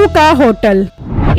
बिट्टू का होटल।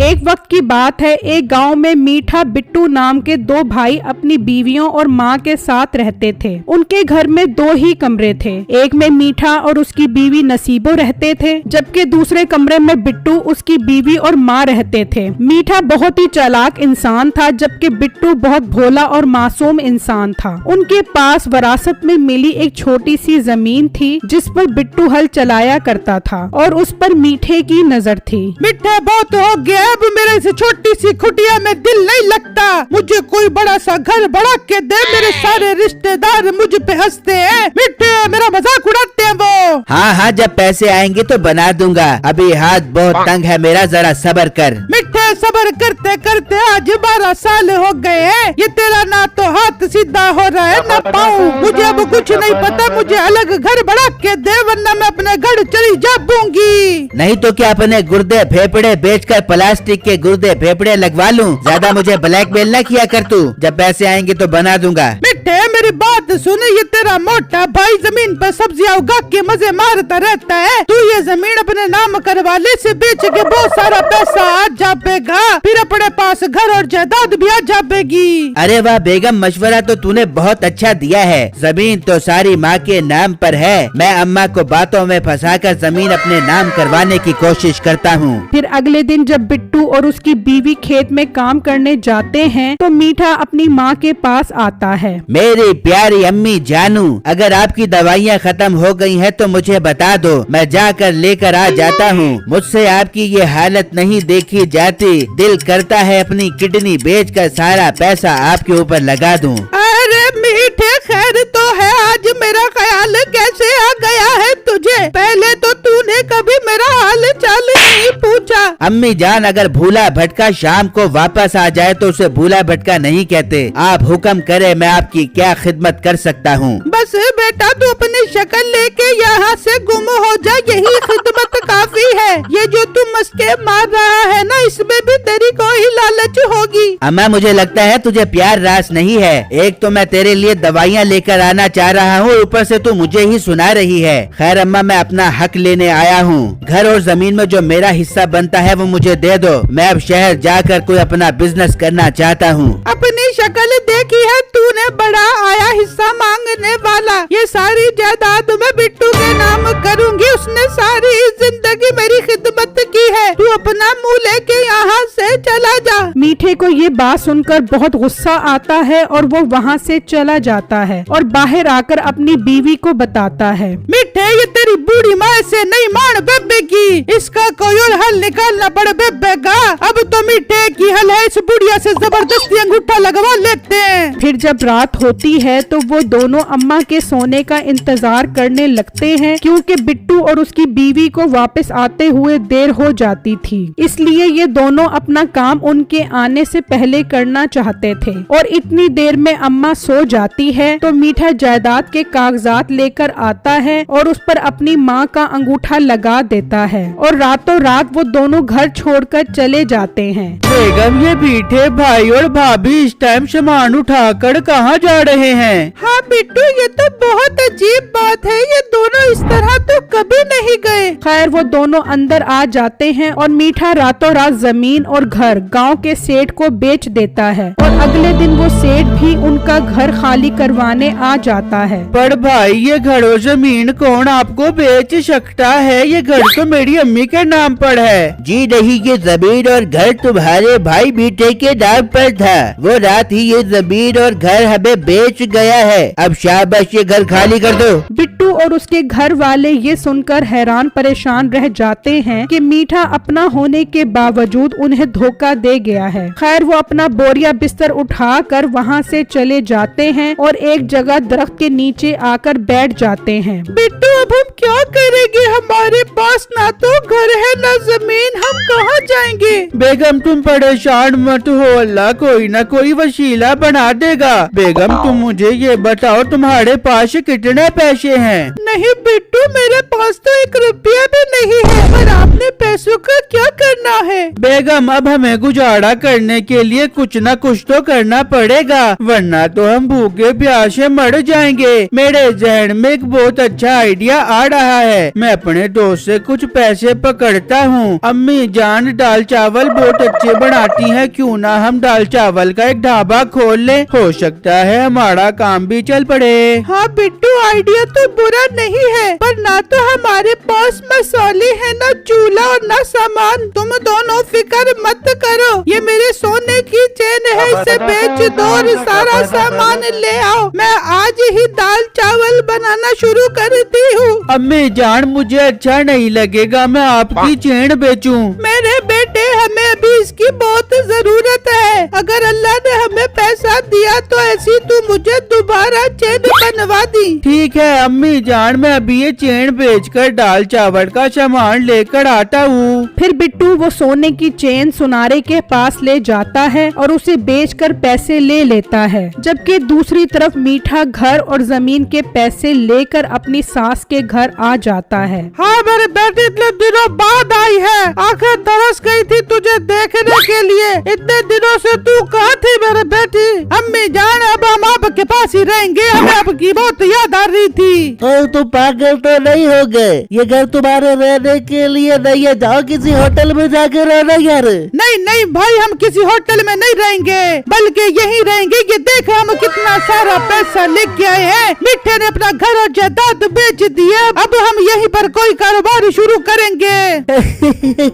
एक वक्त की बात है, एक गांव में मीठा बिट्टू नाम के दो भाई अपनी बीवियों और माँ के साथ रहते थे। उनके घर में दो ही कमरे थे। एक में मीठा और उसकी बीवी नसीबो रहते थे, जबकि दूसरे कमरे में बिट्टू, उसकी बीवी और माँ रहते थे। मीठा बहुत ही चालाक इंसान था, जबकि बिट्टू बहुत भोला और मासूम इंसान था। उनके पास विरासत में मिली एक छोटी सी जमीन थी, जिस पर बिट्टू हल चलाया करता था और उस पर मीठे की नजर थी। मीठा बहुत हो गया, अब मेरे से छोटी सी खुटिया में दिल नहीं लगता। मुझे कोई बड़ा सा घर बढ़ा के दे, मेरे सारे रिश्तेदार मुझ पे हंसते हैं। मीठे मेरा मजाक उड़ाते हैं वो। हाँ हाँ, जब पैसे आएंगे तो बना दूंगा, अभी हाथ बहुत तंग है मेरा, जरा सब्र कर। मीठे सब्र करते करते आज 12 साल हो गए हैं। ये तेरा ना तो हाथ सीधा हो रहा है ना पाँव। मुझे अब कुछ नहीं पता, मुझे अलग घर बढ़ा के दे, वरना मैं अपने घर चली जाऊंगी। नहीं तो क्या अपने गुर्दे फेफड़े बेचकर प्लास्टिक के गुर्दे फेफड़े लगवा लूं? ज्यादा मुझे ब्लैकमेल न किया कर तू, जब पैसे आएंगे तो बना दूंगा। मीठे मेरी बात सुन, ये तेरा मोटा भाई जमीन पर सब्जियां उगा के मजे मारता रहता है। तू ये जमीन अपने नाम करवा ले, से बेच के बहुत सारा पैसा आ जाएगा, फिर अपने पास घर और जायदाद भी आ जाएगी। अरे वाह बेगम, मशवरा तो तूने बहुत अच्छा दिया है। जमीन तो सारी माँ के नाम पर है। मैं अम्मा को बातों में फंसाकर जमीन अपने नाम करवाने की कोशिश करता हूँ। फिर अगले दिन जब बिट्टू और उसकी बीवी खेत में काम करने जाते हैं, तो मीठा अपनी माँ के पास आता है। मेरी प्यारी अम्मी जानू, अगर आपकी दवाइयाँ खत्म हो गई हैं तो मुझे बता दो, मैं जाकर लेकर आ जाता हूँ। मुझसे आपकी ये हालत नहीं देखी जाती। दिल करता है अपनी किडनी बेचकर सारा पैसा आपके ऊपर लगा दूं। अरे मीठे, खैर तो है, आज मेरा ख्याल कैसे आ गया है तुझे? पहले तो तूने कभी मेरा हाल चाल नहीं पूछा। अम्मी जान, अगर भूला भटका शाम को वापस आ जाए तो उसे भूला भटका नहीं कहते। आप हुक्म करे, मैं आपकी क्या खिदमत कर सकता हूँ? बस बेटा, तू अपनी शक्ल लेके यहाँ से गुम हो जा, यही खिदमत काफी है। ये जो तू मस्के मार रहा है ना, इसमें भी तेरी कोई लालच होगी। अम्मा, मुझे लगता है तुझे प्यार रास नहीं है। एक तो मैं तेरे लिए दवाइयाँ लेकर आना चाह रहा हूँ, ऊपर से तू मुझे ही सुना रही है। खैर अम्मा, मैं अपना हक लेने आया हूँ। घर और जमीन में जो मेरा हिस्सा बनता है वो मुझे दे दो। मैं अब शहर जाकर कोई अपना बिजनेस करना चाहता हूँ। अपनी शक्ल देखी है तूने, बड़ा आया हिस्सा मांगने वाला। ये सारी जायदाद मैं बिट्टू के नाम करूँगी, उसने सारी जिंदगी मेरी खिदमत की है। तू अपना मुँह लेके यहाँ से चला जा। मीठे को ये बात सुनकर बहुत गुस्सा आता है और वो वहाँ से चला जाता है और बाहर आकर अपनी बीवी को बताता है। मीठे, ये तेरी बूढ़ी माँ से नहीं मान बेबेगी, इसका कोई और हल निकालना पड़ बेबेगा। अब तो मीठे की हल है, इस बुढ़िया से जबरदस्ती अंगूठा लगवा लेते हैं। फिर जब रात होती है तो वो दोनों अम्मा के सोने का इंतजार करने लगते हैं, क्योंकि बिट्टू और उसकी बीवी को वापस आते हुए देर हो जाती थी। इसलिए ये दोनों अपना काम उनके आने से पहले करना चाहते थे। और इतनी देर में अम्मा सो जाती है तो मीठा जायदाद के कागजात लेकर आता है और उस पर अपनी माँ का अंगूठा लगा देता है और रातों रात वो दोनों घर छोड़कर चले जाते हैं। बेगम, ये मीठे भाई और भाभी इस टाइम सामान उठाकर कहाँ जा रहे हैं? हाँ बिट्टू, ये तो बहुत अजीब बात है, ये दोनों इस तरह तो कभी नहीं गए। खैर वो दोनों अंदर आ जाते हैं और मीठा रातों रात जमीन और घर गांव के सेठ को बेच देता है और अगले दिन वो सेठ भी उनका घर खाली करवाने आ जाता है। पर भाई, ये घर और जमीन कौन आपको बेच सकता है? ये घर तो मेरी अम्मी के नाम पर है। जी नहीं, ये जमीन और घर तुम्हारे भाई मीठे के नाम पर था। वो रात ही ये जमीन और घर हमें बेच गया है। अब शाबाश, ये घर खाली कर दो। बिट्टू और उसके घर वाले ये सुनकर हैरान परेशान रह जाते हैं कि मीठा अपना होने के बावजूद उन्हें धोखा दे गया है। खैर वो अपना बोरिया बिस्तर उठाकर वहाँ से चले जाते हैं और एक जगह दरख्त के नीचे आकर बैठ जाते हैं। बिट्टू, अब हम क्या करेंगे? हमारे पास ना तो घर है ना जमीन, हम कहाँ जाएंगे? बेगम, तुम परेशान मत हो, अल्लाह कोई ना कोई वसीला बना देगा। बेगम, तुम मुझे ये बताओ, तुम्हारे पास कितने पैसे हैं? नहीं बिट्टू, मेरे पास तो 1 रुपया भी नहीं है। पर आपने पैसों का क्या करना क्या है? बेगम, अब हमें गुजारा करने के लिए कुछ न कुछ तो करना पड़ेगा, वरना तो हम भूखे प्यासे मर जाएंगे। मेरे जहन में एक बहुत अच्छा आइडिया आ रहा है। मैं अपने दोस्त से कुछ पैसे पकड़ता हूँ। अम्मी जान दाल चावल बहुत अच्छे बनाती हैं, क्यों ना हम दाल चावल का एक ढाबा खोल ले, हो सकता है हमारा काम भी चल पड़े। हाँ बिट्टू, आइडिया तो बुरा नहीं है, पर ना तो हमारे पास मसाले हैं, ना चूल्हा और ना सामान। तुम दोनों फिक्र मत करो, ये मेरे सोने की चेन है, इसे बेच दो और सारा सामान ले आओ। मैं आज ही दाल चावल बनाना शुरू करती हूँ। अम्मी जान, मुझे अच्छा नहीं लगेगा मैं आपकी चेन बेचूं। मेरे बेटे, हमें अभी इसकी बहुत जरूरत है। अगर अल्लाह ने हमें पैसा दिया तो ऐसी तू मुझे दोबारा चेन बनवा दी। ठीक है अम्मी जान, मैं अभी ये चेन बेचकर दाल चावल का सामान लेकर आता हूँ। फिर बिट्टू वो सोने की चेन सुनारे के पास ले जाता है और उसे बेचकर पैसे ले लेता है, जबकि दूसरी तरफ मीठा घर और जमीन के पैसे लेकर अपनी सास के घर आ जाता है। हाँ मेरे बेटी, इतने दिनों बाद आई है। आंखें तरस गई थी तुझे देखने के लिए। इतने दिनों से तू कहाँ थी मेरे बेटी? अम्मी जान, अब हम आपके पास ही रहेंगे, हमें आपकी बहुत याद आ रही थी। तुम पागल तो नहीं हो गए? ये घर तुम्हारे रहने के लिए नहीं है, जाओ किसी होटल में जाकर रहना यार। नहीं नहीं भाई, हम किसी होटल में नहीं रहेंगे, बल्कि यहीं रहेंगे। ये देख हम कितना सारा पैसा लेके आए हैं। मिठे ने अपना घर और जायदाद बेच दिए, अब हम यहीं पर कोई कारोबार शुरू करेंगे।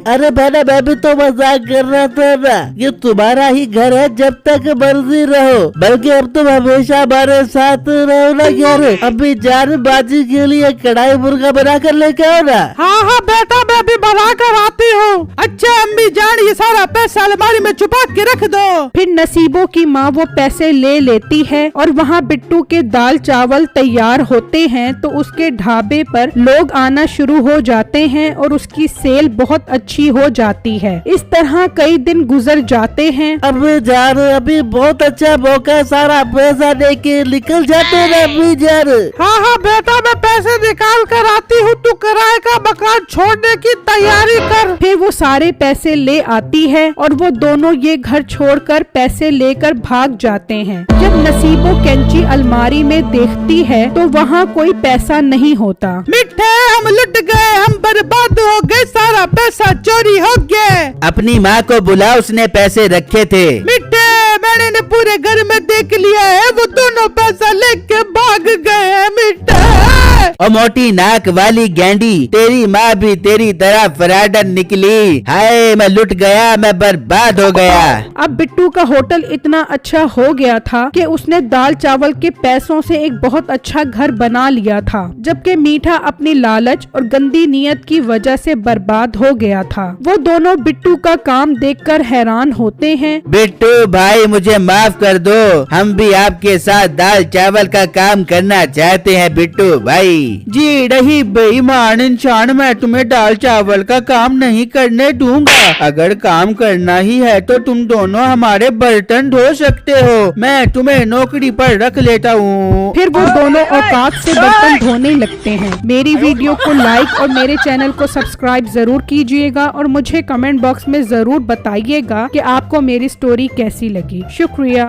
अरे बहना, मैं भी तो मजाक कर रहा था ना। ये तुम्हारा ही घर है, जब तक मर्जी रहो, बल्कि अब तुम हमेशा हमारे साथ रहो ना यार। अभी जान बाजी के लिए कढ़ाई मुर्गा बना कर लेके आओ ना। हाँ हाँ बेटा, मैं भी बना कर आती हूँ। अच्छा अम्मी जान, ये सारा पैसा अलमारी में छुपा के रख दो। फिर नसीबों की माँ वो पैसे ले लेती है और वहाँ बिट्टू के दाल चावल तैयार होते हैं तो उसके ढाबे पर लोग आना शुरू हो जाते हैं और उसकी सेल बहुत अच्छी हो जाती है। इस तरह कई दिन गुजर जाते हैं। अभी जान, अभी बहुत अच्छा मौका, सारा पैसा लेके निकल जाते हैं अभी जान। हाँ हाँ बेटा, मैं पैसे निकाल कर आती हूँ, तू किराए का मकान छोड़ने की तैयारी कर। फिर वो सारे पैसे ले आती है और वो दोनों ये घर छोड़कर पैसे लेकर भाग जाते हैं। जब नसीबो कैंची अलमारी में देखती है तो वहाँ कोई पैसा नहीं होता। मिठे, हम लुट गए, हम बर्बाद हो गए, सारा पैसा चोरी हो गया। अपनी माँ को बुला, उसने पैसे रखे थे। मिठे, मैंने पूरे घर में देख लिया है, वो दोनों पैसा लेके भाग गए हैं। मिठे, और मोटी नाक वाली गैंडी, तेरी माँ भी तेरी तरह फराडन निकली। हाय, मैं लुट गया, मैं बर्बाद हो गया। अब बिट्टू का होटल इतना अच्छा हो गया था कि उसने दाल चावल के पैसों से एक बहुत अच्छा घर बना लिया था, जबकि मीठा अपनी लालच और गंदी नीयत की वजह से बर्बाद हो गया था। वो दोनों बिट्टू का काम देखकर हैरान होते हैं। बिट्टू भाई, मुझे माफ कर दो, हम भी आपके साथ दाल चावल का काम करना चाहते हैं बिट्टू भाई। जी नहीं बेईमान इंसान, मैं तुम्हें दाल चावल का काम नहीं करने दूंगा। अगर काम करना ही है तो तुम दोनों हमारे बर्तन धो सकते हो, मैं तुम्हें नौकरी पर रख लेता हूँ। फिर वो दोनों औकात से बर्तन धोने लगते हैं। मेरी वीडियो को लाइक और मेरे चैनल को सब्सक्राइब जरूर कीजिएगा और मुझे कमेंट बॉक्स में जरूर बताइएगा कि आपको मेरी स्टोरी कैसी लगी। शुक्रिया।